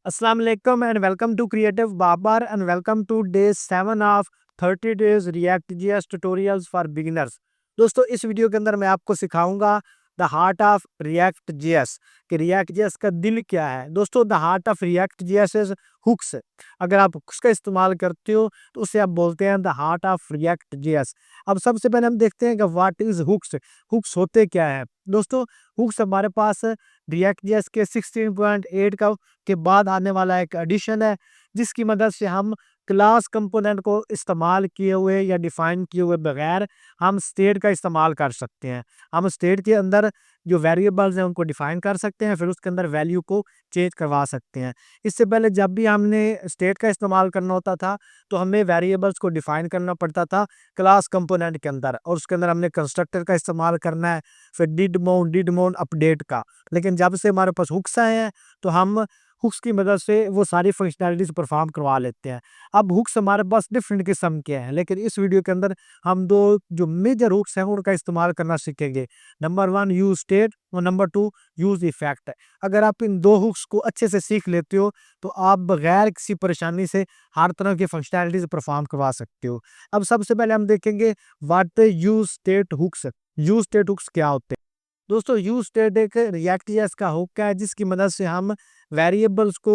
Assalamu alaikum and welcome to Creative Babar and welcome to day 7 of 30 days React.js tutorials for beginners। दोस्तों इस video के अंदर मैं आपको सिखाऊंगा द हार्ट ऑफ React.js कि React.js का दिल क्या है। दोस्तों the heart of React.js is hooks. अगर आप हुक्स का इस्तेमाल करते हो तो उसे आप बोलते हैं द हार्ट ऑफ React.js। अब सबसे पहले हम देखते हैं कि व्हाट इज हुक्स। हुक्स होते क्या है। दोस्तों हुक्स हमारे पास React.js के 16.8 का के बाद आने वाला एक एडिशन है जिसकी मदद से हम क्लास कंपोनेंट को इस्तेमाल किए हुए या डिफाइन किए हुए बगैर हम स्टेट का इस्तेमाल कर सकते हैं। हम स्टेट के अंदर जो वेरिएबल्स हैं उनको डिफाइन कर सकते हैं, फिर उसके अंदर वैल्यू को चेंज करवा सकते हैं। इससे पहले जब भी हमने स्टेट का इस्तेमाल करना होता था तो हमें वेरिएबल्स को डिफाइन करना पड़ता था क्लास कंपोनेंट के अंदर, और उसके अंदर हमने कंस्ट्रक्टर का इस्तेमाल करना है, फिर डिड माउंट अपडेट का। लेकिन जब से हमारे पास हुक्स आए हैं तो हम हुक्स की मदद से वो सारी फंक्शनैलिटीज परफॉर्म करवा लेते हैं। अब हुक्स हमारे पास डिफरेंट किस्म के हैं, लेकिन इस वीडियो के अंदर हम दो जो मेजर हुक्स हैं उनका इस्तेमाल करना सीखेंगे। नंबर 1 यूज स्टेट और नंबर 2 यूज इफेक्ट। अगर आप इन दो हुक्स को अच्छे से सीख लेते हो तो आप बगैर किसी परेशानी से हर तरह की फंक्शनैलिटीज परफॉर्म करवा सकते हो। अब सबसे पहले हम देखेंगे what use state hooks. Use state hooks क्या होते हैं। दोस्तों यूज स्टेट एक React.js का हुक है जिसकी मदद से हम वेरिएबल्स को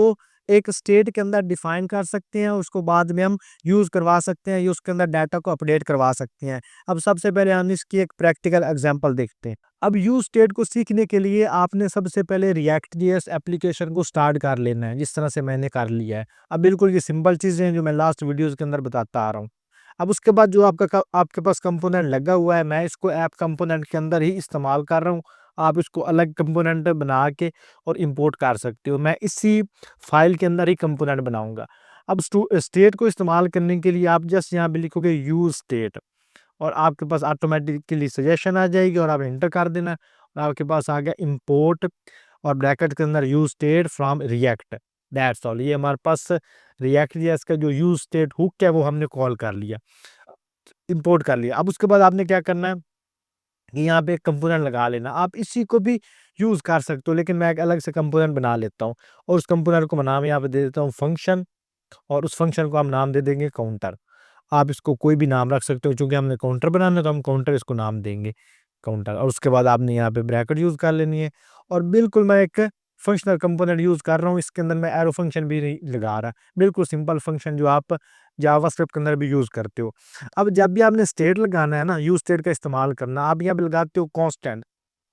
एक स्टेट के अंदर डिफाइन कर सकते हैं, उसको बाद में हम यूज करवा सकते हैं या उसके अंदर डाटा को अपडेट करवा सकते हैं। अब सबसे पहले हम इसकी एक प्रैक्टिकल एग्जांपल देखते हैं। अब यूज स्टेट को सीखने के लिए आपने सबसे पहले React.js एप्लीकेशन को स्टार्ट कर लेना है, जिस तरह से मैंने कर लिया है। अब बिल्कुल ये सिंपल चीजें हैं जो मैं लास्ट वीडियोस के अंदर बताता आ रहा हूँ। अब उसके बाद जो आपके पास कंपोनेंट लगा हुआ है, मैं इसको ऐप कंपोनेंट के अंदर ही इस्तेमाल कर रहा हूँ। आप इसको अलग कंपोनेंट बना के और इंपोर्ट कर सकते हो। मैं इसी फाइल के अंदर ही कंपोनेंट बनाऊंगा। अब स्टेट को इस्तेमाल करने के लिए आप जस्ट यहाँ पे लिखोगे यूज स्टेट और आपके पास ऑटोमेटिकली सजेशन आ जाएगी और आप एंटर कर देना और आपके पास आ गया इंपोर्ट और ब्रैकेट के अंदर use state from react. That's all. ये हमारे पास रिएक्ट जेएस का जो यूज स्टेट हुक है वो हमने कॉल कर लिया, इंपोर्ट कर लिया। अब उसके बाद आपने क्या करना है कि यहाँ पे एक कंपोनेंट लगा लेना। आप इसी को भी यूज कर सकते हो, लेकिन मैं एक अलग से कंपोनेंट बना लेता हूँ और उस कंपोनेंट को नाम यहाँ पे दे देता हूँ फंक्शन, और उस फंक्शन को हम नाम दे देंगे काउंटर। आप इसको कोई भी नाम रख सकते हो, चूंकि हमने काउंटर बनाना है तो हम काउंटर इसको नाम देंगे काउंटर। और उसके बाद आपने यहाँ पे ब्रैकेट यूज कर लेनी है। और बिल्कुल मैं एक फंक्शनल कंपोनेंट यूज कर रहा हूँ, इसके अंदर मैं एरो फंक्शन भी नहीं लगा रहा, बिल्कुल सिंपल फंक्शन जो आप जावास्क्रिप्ट के अंदर भी यूज करते हो। अब जब भी आपने स्टेट लगाना है ना, यूज स्टेट का इस्तेमाल करना, आप यहाँ पे लगाते हो कांस्टेंट।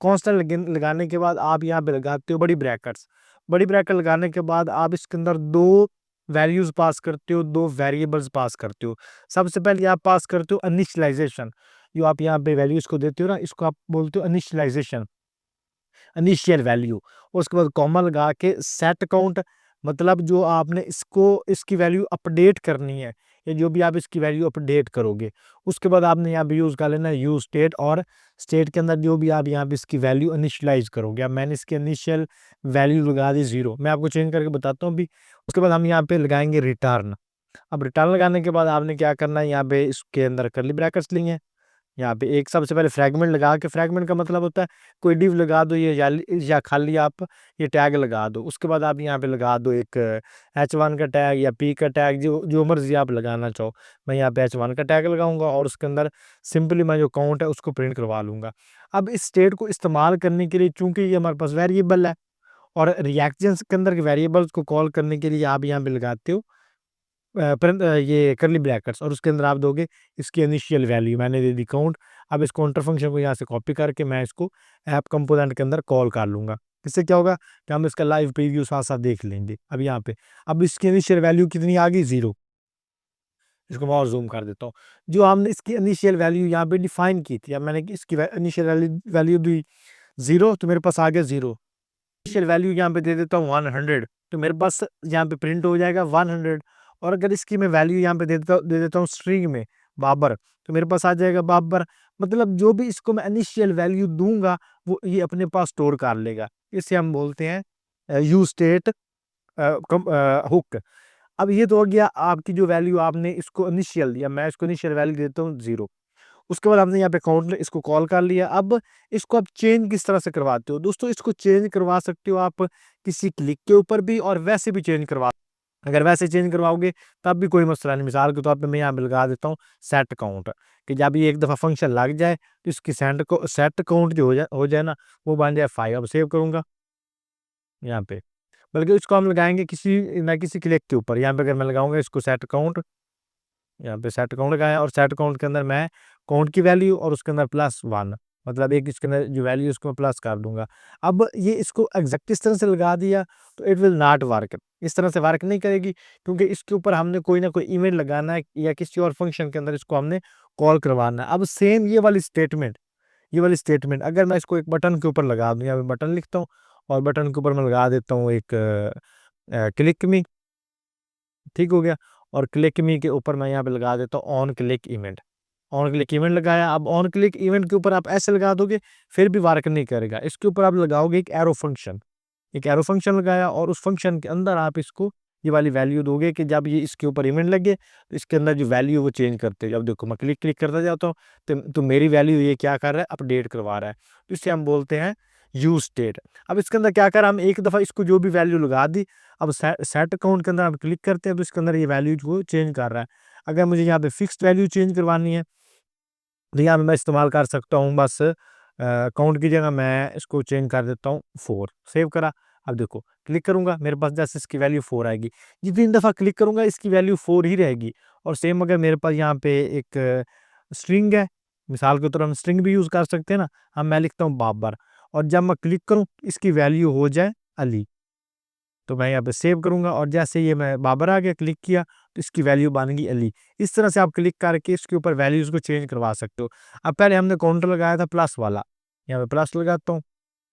कांस्टेंट लगाने के बाद आप यहाँ पे लगाते हो बड़ी ब्रैकेट्स। बड़ी ब्रैकेट लगाने के बाद आप इसके अंदर दो वैल्यूज पास करते हो, दो वेरिएबल्स पास करते हो। सबसे पहले आप पास करते हो इनिशियलाइजेशन। जो आप यहाँ पे वैल्यूज को देते हो ना, इसको आप बोलते हो इनिशियलाइजेशन, इनिशियल वैल्यू। उसके बाद कॉमा लगा के सेट काउंट, मतलब जो आपने इसको इसकी वैल्यू अपडेट करनी है या जो भी आप इसकी वैल्यू अपडेट करोगे। उसके बाद आपने यहाँ पे यूज कर लेना यूज स्टेट, और स्टेट के अंदर जो भी आप यहाँ पे इसकी वैल्यू इनिशियलाइज करोगे। अब मैंने इसकी इनिशियल वैल्यू लगा दी 0, मैं आपको चेंज करके बताता हूँ अभी। उसके बाद हम यहाँ पे लगाएंगे रिटर्न। अब रिटर्न लगाने के बाद आपने क्या करना है, यहाँ पे इसके अंदर करली ब्रैकेट्स लेंगे। यहाँ पे एक सबसे पहले फ्रैगमेंट लगा के, फ्रैगमेंट का मतलब होता है कोई डिव लगा दो ये या खाली आप ये टैग लगा दो। उसके बाद आप यहाँ पे लगा दो एक H1 का टैग या P का टैग, जो जो मर्जी आप लगाना चाहो। मैं यहाँ पे H1 का टैग लगाऊंगा और उसके अंदर सिंपली मैं जो काउंट है उसको प्रिंट करवा लूंगा। अब इस स्टेट को इस्तेमाल करने के लिए, चूंकि ये हमारे पास वेरिएबल है और रिएक्शंस के अंदर के वेरिएबल्स को कॉल करने के लिए आप यहाँ पे लगाते हो ये करली ब्रैकेट्स, और उसके अंदर आप दोगे इसकी इनिशियल वैल्यू, मैंने दे दी काउंट। अब इस काउंटर फंक्शन को यहाँ से कॉपी करके मैं इसको ऐप कंपोनेंट के अंदर कॉल कर लूंगा। इससे क्या होगा कि हम इसका लाइव प्रीव्यू साथ साथ देख लेंगे। अब यहाँ पे अब इसकी इनिशियल वैल्यू कितनी आ गई, 0। इसको मैं और जूम कर देता हूँ। जो हमने इसकी इनिशियल वैल्यू यहाँ पे डिफाइन की थी, अब मैंने इसकी इनिशियल वैल्यू दी 0, तो मेरे पास आ गया 0। इनिशियल वैल्यू यहाँ पे दे देता हूँ 100, तो मेरे पास यहाँ पे प्रिंट हो जाएगा 100। और अगर इसकी मैं वैल्यू यहाँ पे दे देता हूँ स्ट्रिंग में बाबर, तो मेरे पास आ जाएगा बाबर। मतलब जो भी इसको मैं इनिशियल वैल्यू दूंगा वो ये अपने पास स्टोर कर लेगा। इसे हम बोलते हैं यू स्टेट हुक। अब ये तो हो गया आपकी जो वैल्यू आपने इसको इनिशियल दिया, मैं इसको इनिशियल वैल्यू देता हूँ 0। उसके बाद हमने यहाँ पे काउंट इसको कॉल कर लिया। अब इसको आप चेंज किस तरह से करवाते हो दोस्तों, इसको चेंज करवा सकते हो आप किसी क्लिक के ऊपर भी, और वैसे भी चेंज करवा, अगर वैसे चेंज करवाओगे तब भी कोई मसला नहीं। मिसाल के तौर पे मैं यहाँ पे लगा देता हूँ सेट काउंट, कि जब ये एक दफ़ा फंक्शन लग जाए तो इसकी सेट काउंट जो हो जाए ना, वो बन जाए 5। अब सेव करूँगा यहाँ पे, बल्कि इसको हम लगाएंगे किसी क्लिक के ऊपर। यहाँ पे अगर मैं लगाऊंगा इसको सेट काउंट, यहाँ पे सेट काउंट लगाया, और सेट काउंट के अंदर मैं काउंट की वैल्यू और उसके अंदर +1, मतलब एक इसके अंदर जो वैल्यू उसको मैं प्लस कर दूंगा। अब ये इसको एग्जैक्ट इस तरह से लगा दिया तो इट विल नॉट वर्क, इस तरह से वर्क नहीं करेगी, क्योंकि इसके ऊपर हमने कोई ना कोई इवेंट लगाना है या किसी और फंक्शन के अंदर इसको हमने कॉल करवाना है। अब सेम ये वाली स्टेटमेंट अगर मैं इसको एक बटन के ऊपर लगा दूं, यहाँ पे बटन लिखता हूँ और बटन के ऊपर मैं लगा देता हूँ एक क्लिक मी, ठीक हो गया। और क्लिक मी के ऊपर मैं यहाँ पे लगा देता हूँ on click event, on click event लगाया। अब ऑन क्लिक इवेंट के ऊपर आप ऐसे लगा दोगे फिर भी वर्क नहीं करेगा, इसके ऊपर आप लगाओगे एक एरो फंक्शन, एक एरो फंक्शन लगाया, और उस फंक्शन के अंदर आप इसको ये वाली वैल्यू दोगे कि जब ये इसके ऊपर इवेंट लगे तो इसके अंदर जो वैल्यू वो चेंज करते हैं। अब देखो मैं क्लिक क्लिक करता जाता हूँ तो मेरी वैल्यू ये क्या कर रहा है, अपडेट करवा रहा है, तो इसे हम बोलते हैं यूज स्टेट। अब इसके अंदर क्या करा, हम एक दफ़ा इसको जो भी वैल्यू लगा दी, अब सेट अकाउंट के अंदर हम क्लिक करते हैं तो इसके अंदर ये वैल्यू को चेंज कर रहा है। अगर मुझे यहाँ पे फिक्स्ड वैल्यू चेंज करवानी है तो यहाँ पे मैं इस्तेमाल कर सकता हूँ बस काउंट की जगह मैं इसको चेंज कर देता हूँ 4, सेव करा। अब देखो क्लिक करूंगा मेरे पास जैसे इसकी वैल्यू 4 आएगी, जितनी दफ़ा क्लिक करूंगा इसकी वैल्यू 4 ही रहेगी। और सेम अगर मेरे पास यहाँ पे एक स्ट्रिंग है, मिसाल के तौर पर हम स्ट्रिंग भी यूज़ कर सकते हैं ना, अब मैं लिखता हूँ बाबर, और जब मैं क्लिक करूँ इसकी वैल्यू हो जाए अली, तो मैं यहाँ पे सेव करूँगा, और जैसे ये मैं बाबर आ गया क्लिक किया तो इसकी वैल्यू बन गई अली। इस तरह से आप क्लिक करके इसके ऊपर वैल्यूज़ को चेंज करवा सकते हो। अब पहले हमने काउंटर लगाया था प्लस वाला, यहाँ पे प्लस लगाता हूँ,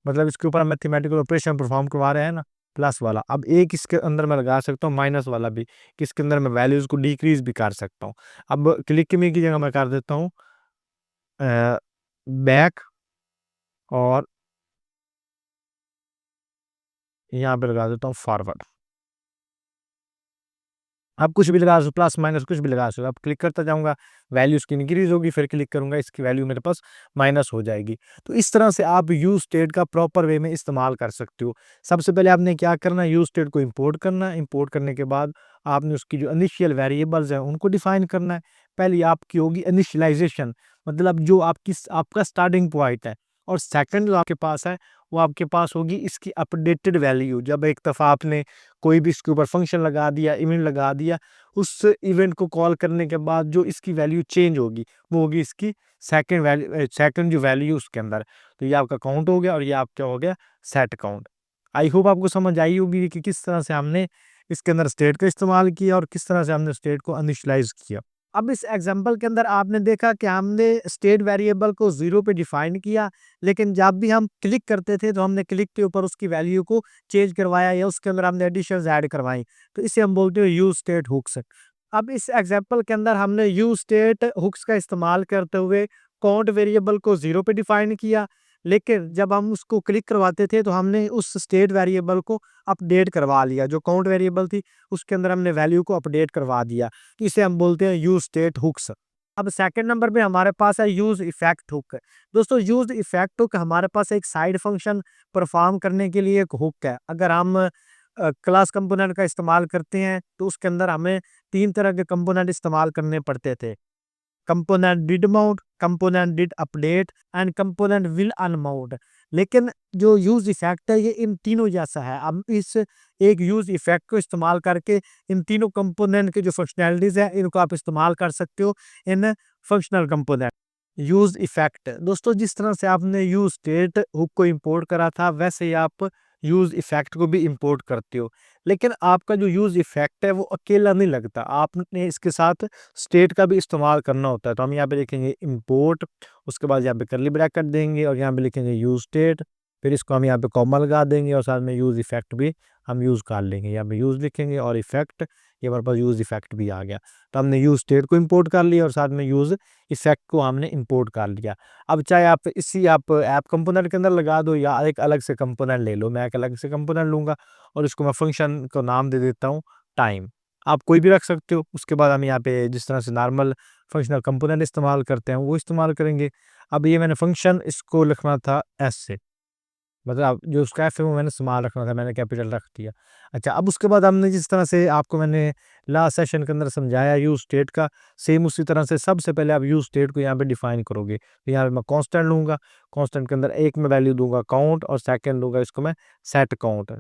मतलब इसके ऊपर हम मैथमेटिकल ऑपरेशन परफॉर्म करवा रहे हैं ना, प्लस वाला। अब एक इसके अंदर मैं लगा सकता हूँ माइनस वाला भी, कि इसके अंदर मैं वैल्यूज़ को डिक्रीज भी कर सकता हूँ। अब क्लिक मी की जगह मैं कर देता हूँ बैक, और यहाँ पे लगा देता हूँ फॉरवर्ड। आप कुछ भी लगा सकते हो, प्लस माइनस कुछ भी लगा सकते हो। अब क्लिक करता जाऊँगा, वैल्यू इसकी इंक्रीज़ होगी, फिर क्लिक करूँगा इसकी वैल्यू मेरे पास माइनस हो जाएगी। तो इस तरह से आप यूज़ स्टेट का प्रॉपर वे में इस्तेमाल कर सकते हो। सबसे पहले आपने क्या करना है, यूज़ स्टेट को इंपोर्ट करना है, इंपोर्ट करने के बाद आपने उसकी जो इनिशियल वेरिएबल्स हैं उनको डिफाइन करना है। पहली आपकी होगी इनिशियलाइज़ेशन, मतलब जो आपका स्टार्टिंग पॉइंट है, और सेकंड जो आपके पास है वो आपके पास होगी इसकी अपडेटेड वैल्यू। जब एक दफ़ा आपने कोई भी इसके ऊपर फंक्शन लगा दिया, इवेंट लगा दिया, उस इवेंट को कॉल करने के बाद जो इसकी वैल्यू चेंज होगी वो होगी इसकी सेकंड जो वैल्यू उसके अंदर। तो ये आपका काउंट हो गया, और ये आपका हो गया सेट काउंट। आई होप आपको समझ आई होगी कि किस तरह से हमने इसके अंदर स्टेट का इस्तेमाल किया और किस तरह से हमने स्टेट को इनिशियलाइज किया। अब इस एग्जांपल के अंदर आपने देखा कि हमने स्टेट वेरिएबल को 0 पे डिफाइन किया, लेकिन जब भी हम क्लिक करते थे तो हमने क्लिक के ऊपर उसकी वैल्यू को चेंज करवाया या उसके अंदर हमने एडिशंस ऐड करवाई, तो इसे हम बोलते हैं यूज स्टेट हुक्स। अब इस एग्जांपल के अंदर हमने यूज स्टेट हुक्स का इस्तेमाल करते हुए काउंट वेरिएबल को 0 पे डिफाइन किया, लेकिन जब हम उसको क्लिक करवाते थे तो हमने उस स्टेट वेरिएबल को अपडेट करवा लिया, जो काउंट वेरिएबल थी उसके अंदर हमने वैल्यू को अपडेट करवा दिया। इसे हम बोलते हैं यूज स्टेट हुक्स। अब सेकंड नंबर पे हमारे पास है यूज इफेक्ट हुक। दोस्तों यूज इफेक्ट हुक हमारे पास एक साइड फंक्शन परफॉर्म करने के लिए एक हुक है। अगर हम क्लास कंपोनेंट का इस्तेमाल करते हैं तो उसके अंदर हमें 3 तरह के कंपोनेंट इस्तेमाल करने पड़ते थे। Component did mount, component did update and component will unmount. लेकिन जो यूज इफेक्ट है ये इन तीनों जैसा है। अब इस एक यूज इफेक्ट को इस्तेमाल करके इन तीनों कंपोनेंट के जो फंक्शनैलिटीज है इनको आप इस्तेमाल कर सकते हो इन फंक्शनल कंपोनेंट। यूज इफेक्ट दोस्तों, जिस तरह से आपने यूज स्टेट हुक को इंपोर्ट करा था वैसे ही आप यूज इफेक्ट को भी इंपोर्ट करते हो, लेकिन आपका जो यूज इफेक्ट है वो अकेला नहीं लगता, आपने इसके साथ स्टेट का भी इस्तेमाल करना होता है। तो हम यहाँ पे लिखेंगे इंपोर्ट, उसके बाद यहाँ पे करली ब्रैकेट देंगे और यहाँ पे लिखेंगे यूज स्टेट, फिर इसको हम यहाँ पे कॉमा लगा देंगे और साथ में यूज इफेक्ट भी हम यूज कर लेंगे। यहाँ पे यूज लिखेंगे और इफेक्ट, ये हमारे पास यूज इफेक्ट भी आ गया। तो हमने यूज स्टेट को इंपोर्ट कर लिया और साथ में यूज इफेक्ट को हमने इंपोर्ट कर लिया। अब चाहे आप आप ऐप कंपोनेंट के अंदर लगा दो या एक अलग से कंपोनेंट ले लो, मैं एक अलग से कंपोनेंट लूंगा और इसको मैं फंक्शन को नाम दे देता हूँ टाइम। आप कोई भी रख सकते हो। उसके बाद हम यहाँ पे जिस तरह से नॉर्मल फंक्शनल कंपोनेंट इस्तेमाल करते हैं वो इस्तेमाल करेंगे। अब ये मैंने फंक्शन इसको लिखना था एस से, मतलब जो उसका एफ है वो मैंने स्मॉल रखना था, मैंने कैपिटल रख दिया। अच्छा, अब उसके बाद हमने जिस तरह से आपको मैंने लास्ट सेशन के अंदर समझाया यूज स्टेट का, सेम उसी तरह से सबसे पहले आप यूज स्टेट को यहाँ पे डिफाइन करोगे। तो यहाँ पे मैं कांस्टेंट लूंगा, कांस्टेंट के अंदर एक में वैल्यू दूंगा काउंट और सेकंड दूंगा इसको मैं सेट काउंट,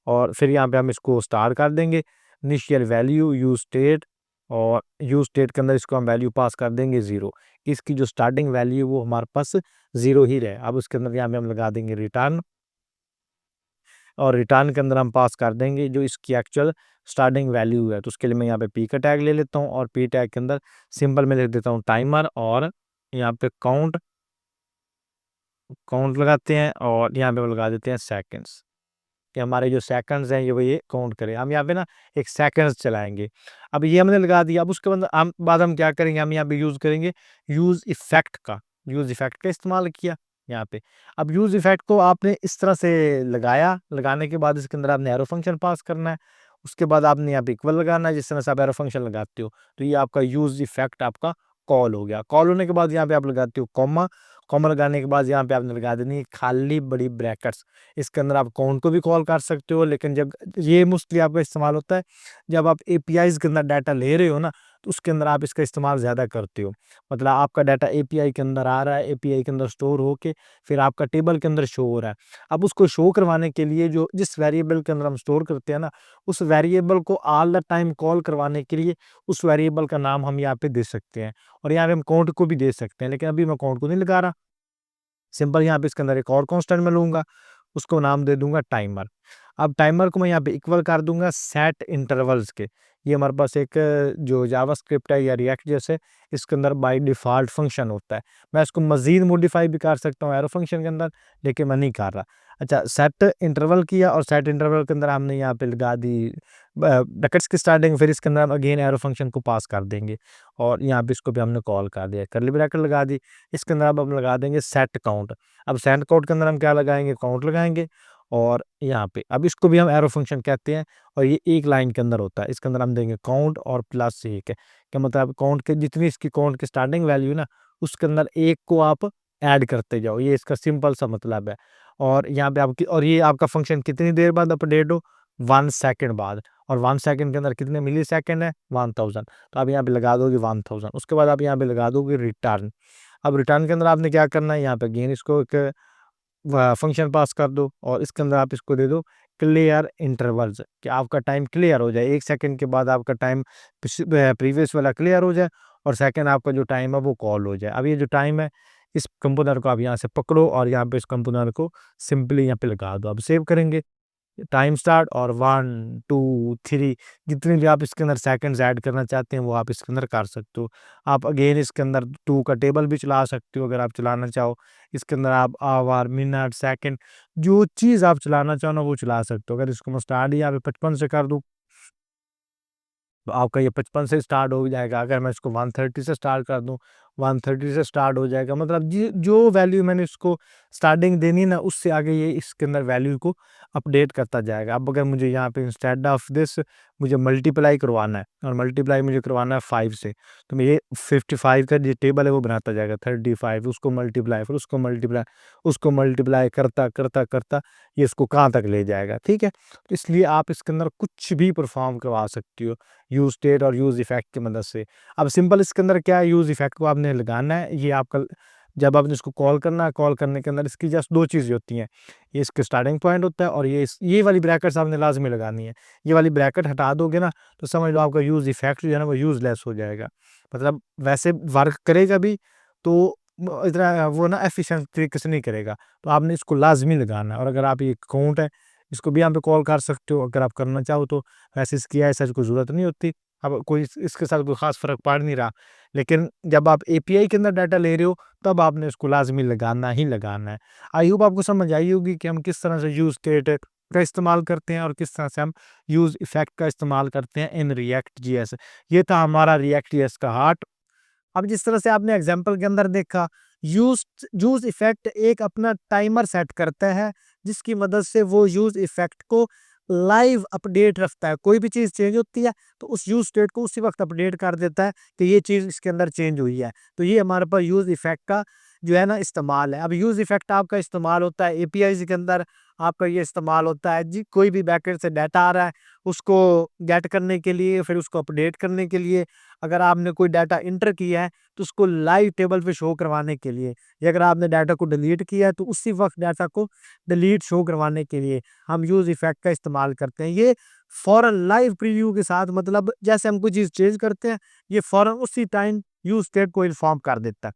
और फिर यहाँ पे हम इसको स्टार कर देंगे इनिशियल वैल्यू यूज स्टेट, और यूज स्टेट के अंदर इसको हम वैल्यू पास कर देंगे 0। इसकी जो स्टार्टिंग वैल्यू वो हमारे पास 0 ही रहे। अब उसके अंदर यहाँ पे हम लगा देंगे रिटर्न, और रिटर्न के अंदर हम पास कर देंगे जो इसकी एक्चुअल स्टार्टिंग वैल्यू है। तो उसके लिए मैं यहाँ पे पी का टैग ले लेता हूँ, और पी टैग के अंदर सिंपल में लिख देता हूँ टाइमर, और यहाँ पे काउंट काउंट लगाते हैं, और यहाँ पे लगा देते हैं सेकंड्स, कि हमारे जो सेकंड्स हैं ये वो ये काउंट करें। हम यहाँ पे ना एक सेकंड्स चलाएंगे। अब ये हमने लगा दिया। अब उसके बाद हम क्या करेंगे, हम यहाँ पे यूज़ करेंगे यूज़ इफेक्ट का, यूज़ इफेक्ट का इस्तेमाल किया यहाँ पे। अब यूज़ इफेक्ट को आपने इस तरह से लगाया, लगाने के बाद इसके अंदर आपने एरो फंक्शन पास करना है। उसके बाद आपने यहाँ पे इक्वल लगाना है, जिस तरह से आप एरो फंक्शन लगाते हो। तो ये आपका यूज़ इफेक्ट आपका कॉल हो गया। कॉल होने के बाद यहाँ पे आप लगाते हो कॉमा, कॉमा लगाने के बाद यहाँ पे आपने लगा देनी है खाली बड़ी ब्रैकेट्स। इसके अंदर आप काउंट को भी कॉल कर सकते हो, लेकिन जब ये मोस्टली आपका इस्तेमाल होता है जब आप एपीआईज के अंदर डाटा ले रहे हो ना, तो उसके अंदर आप इसका इस्तेमाल ज़्यादा करते हो। मतलब आपका डाटा एपीआई के अंदर आ रहा है, एपीआई के अंदर स्टोर होके फिर आपका टेबल के अंदर शो हो रहा है। अब उसको शो करवाने के लिए जो जिस वेरिएबल के अंदर हम स्टोर करते हैं ना, उस वेरिएबल को ऑल द टाइम कॉल करवाने के लिए उस वेरिएबल का नाम हम यहाँ पे दे सकते हैं, और यहाँ पे हम काउंट को भी दे सकते हैं, लेकिन अभी मैं काउंट को नहीं लगा रहा। सिंपल यहाँ पे इसके अंदर एक और कांस्टेंट मैं लूँगा, उसको नाम दे दूँगा टाइमर। अब टाइमर को मैं यहाँ पे इक्वल कर दूँगा सेट इंटरवल्स के। ये हमारे पास एक जो जावास्क्रिप्ट है या रिएक्ट जैसे इसके अंदर बाय डिफ़ॉल्ट फंक्शन होता है। मैं इसको मज़ीद मॉडिफ़ाई भी कर सकता हूँ एरो फंक्शन के अंदर, लेकिन मैं नहीं कर रहा। अच्छा, सेट इंटरवल किया, और सेट इंटरवल के अंदर हमने यहाँ पे लगा दी ब्रैकेट्स की स्टार्टिंग, फिर इसके अंदर हम अगेन एरो फंक्शन को पास कर देंगे, और यहाँ पे इसको भी हमने कॉल कर दिया, कर्ली ब्रैकेट लगा दी। इसके अंदर अब हम लगा देंगे सेट काउंट। अब सेट काउंट के अंदर हम क्या लगाएंगे, काउंट लगाएंगे, और यहाँ पे अब इसको भी हम एरो फंक्शन कहते हैं, और ये एक लाइन के अंदर होता है। इसके अंदर हम देंगे काउंट और प्लस 1 है, क्या मतलब काउंट के जितनी इसकी काउंट की स्टार्टिंग वैल्यू ना उसके अंदर एक को आप ऐड करते जाओ, ये इसका सिंपल सा मतलब है। और यहाँ पे आपकी, और ये आपका फंक्शन कितनी देर बाद अपडेट हो, 1 सेकंड बाद, और 1 सेकंड के अंदर कितने मिली सेकंड है, 1000। तो आप यहाँ पे लगा दोगे 1000। उसके बाद आप यहाँ पे लगा दोगे रिटर्न। अब रिटर्न के अंदर आपने क्या करना है, यहाँ पे अगेन इसको एक फंक्शन पास कर दो, और इसके अंदर आप इसको दे दो क्लियर इंटरवल्स, कि आपका टाइम क्लियर हो जाए। 1 सेकंड के बाद आपका टाइम प्रीवियस वाला क्लियर हो जाए, और सेकंड आपका जो टाइम है वो कॉल हो जाए। अब ये जो टाइम है इस कंपोनेंट को आप यहाँ से पकड़ो, और यहाँ पे इस कंपोनेंट को सिंपली यहाँ पे लगा दो। अब सेव करेंगे टाइम स्टार्ट, और 1 2 3 जितने भी आप इसके अंदर सेकंड्स ऐड करना चाहते हैं वो आप इसके अंदर कर सकते हो। आप अगेन इसके अंदर 2 का टेबल भी चला सकते हो अगर आप चलाना चाहो। इसके अंदर आप आवर, मिनट, सेकंड जो चीज़ आप चलाना चाहो ना वो चला सकते हो। अगर इसको मैं स्टार्ट यहाँ पे 55 से कर दूँ, तो आपका ये 55 से स्टार्ट हो जाएगा। अगर मैं इसको 130 से स्टार्ट कर दूँ, 130 से स्टार्ट हो जाएगा। मतलब जो वैल्यू मैंने इसको स्टार्टिंग देनी है ना, उससे आगे ये इसके अंदर वैल्यू को अपडेट करता जाएगा। अब अगर मुझे यहाँ पे इंस्टेड ऑफ दिस मुझे मल्टीप्लाई करवाना है, और मल्टीप्लाई मुझे करवाना है 5 से, तो मैं ये 55 का जो टेबल है वो बनाता जाएगा। 35 उसको मल्टीप्लाई, फिर उसको मल्टीप्लाई, उसको मल्टीप्लाई करता करता करता ये इसको कहाँ तक ले जाएगा, ठीक है। तो इसलिए आप इसके अंदर कुछ भी परफॉर्म करवा सकती हो यूज स्टेट और यूज इफेक्ट की मदद से। अब सिंपल इसके अंदर क्या है, यूज इफेक्ट को आपने लगाना है। ये आपका जब आपने इसको कॉल करना है, कॉल करने के अंदर इसकी जस्ट 2 चीज़ें होती हैं। ये इसके स्टार्टिंग पॉइंट होता है, और ये वाली ब्रैकेट्स आपने लाजमी लगानी है। ये वाली ब्रैकेट हटा दोगे ना तो समझ लो आपका यूज इफेक्ट जो है ना वो यूजलेस हो जाएगा। मतलब वैसे वर्क करेगा भी, तो इतना वो ना एफिशिएंट तरीके से नहीं करेगा। तो आपने इसको लाजमी लगाना है। और अगर आप ये काउंट है, इसको भी यहाँ पे कॉल कर सकते हो अगर आप करना चाहो तो। वैसे इसकी ऐसा कोई ज़रूरत नहीं होती। अब कोई इसके साथ कोई ख़ास फ़र्क पड़ नहीं रहा। लेकिन जब आप एपीआई के अंदर डाटा ले रहे हो तब आपने इसको लाज़मी लगाना ही लगाना है। आई होप आपको समझ आई होगी कि हम किस तरह से यूज़ स्टेट का इस्तेमाल करते हैं और किस तरह से हम यूज़ इफ़ेक्ट का इस्तेमाल करते हैं इन रिएक्ट जेएस। ये था हमारा रिएक्ट जेएस का हार्ट। अब जिस तरह से आपने एग्जाम्पल के अंदर देखा, यूज यूज इफेक्ट एक अपना टाइमर सेट करता है, जिसकी मदद से वो यूज इफेक्ट को लाइव अपडेट रखता है। कोई भी चीज़ चेंज होती है तो उस यूज़ स्टेट को उसी वक्त अपडेट कर देता है कि ये चीज़ इसके अंदर चेंज हुई है। तो ये हमारे पास यूज़ इफेक्ट का जो है ना इस्तेमाल है। अब यूज़ इफेक्ट आपका इस्तेमाल होता है एपीआई के अंदर, आपका ये इस्तेमाल होता है जी कोई भी बैकएंड से डाटा आ रहा है उसको गेट करने के लिए, फिर उसको अपडेट करने के लिए। अगर आपने कोई डाटा इंटर किया है तो उसको लाइव टेबल पे शो करवाने के लिए, या अगर आपने डाटा को डिलीट किया है तो उसी वक्त डाटा को डिलीट शो करवाने के लिए हम यूज़ इफेक्ट का इस्तेमाल करते हैं। ये फौरन लाइव प्रीव्यू के साथ, मतलब जैसे हम कोई चीज़ चेंज करते हैं, ये फौरन उसी टाइम यूज़ स्टेट को इन्फॉर्म कर देता है।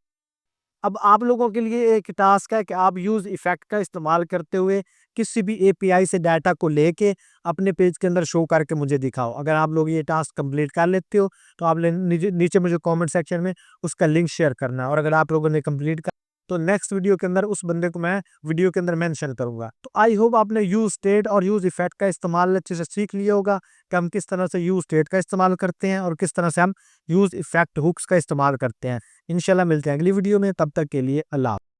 अब आप लोगों के लिए एक टास्क है कि आप यूज़ इफेक्ट का इस्तेमाल करते हुए किसी भी एपीआई से डाटा को लेके अपने पेज के अंदर शो करके मुझे दिखाओ। अगर आप लोग ये टास्क कंप्लीट कर लेते हो तो आप नीचे नीचे मुझे कमेंट सेक्शन में उसका लिंक शेयर करना है, और अगर आप लोगों ने कंप्लीट कर तो नेक्स्ट वीडियो के अंदर उस बंदे को मैं वीडियो के अंदर मेंशन करूंगा। तो आई होप आपने यूज स्टेट और यूज इफेक्ट का इस्तेमाल अच्छे से सीख लिया होगा कि हम किस तरह से यूज स्टेट का इस्तेमाल करते हैं और किस तरह से हम यूज इफेक्ट हुक्स का इस्तेमाल करते हैं। इंशाल्लाह मिलते हैं अगली वीडियो में, तब तक के लिए अल्लाह।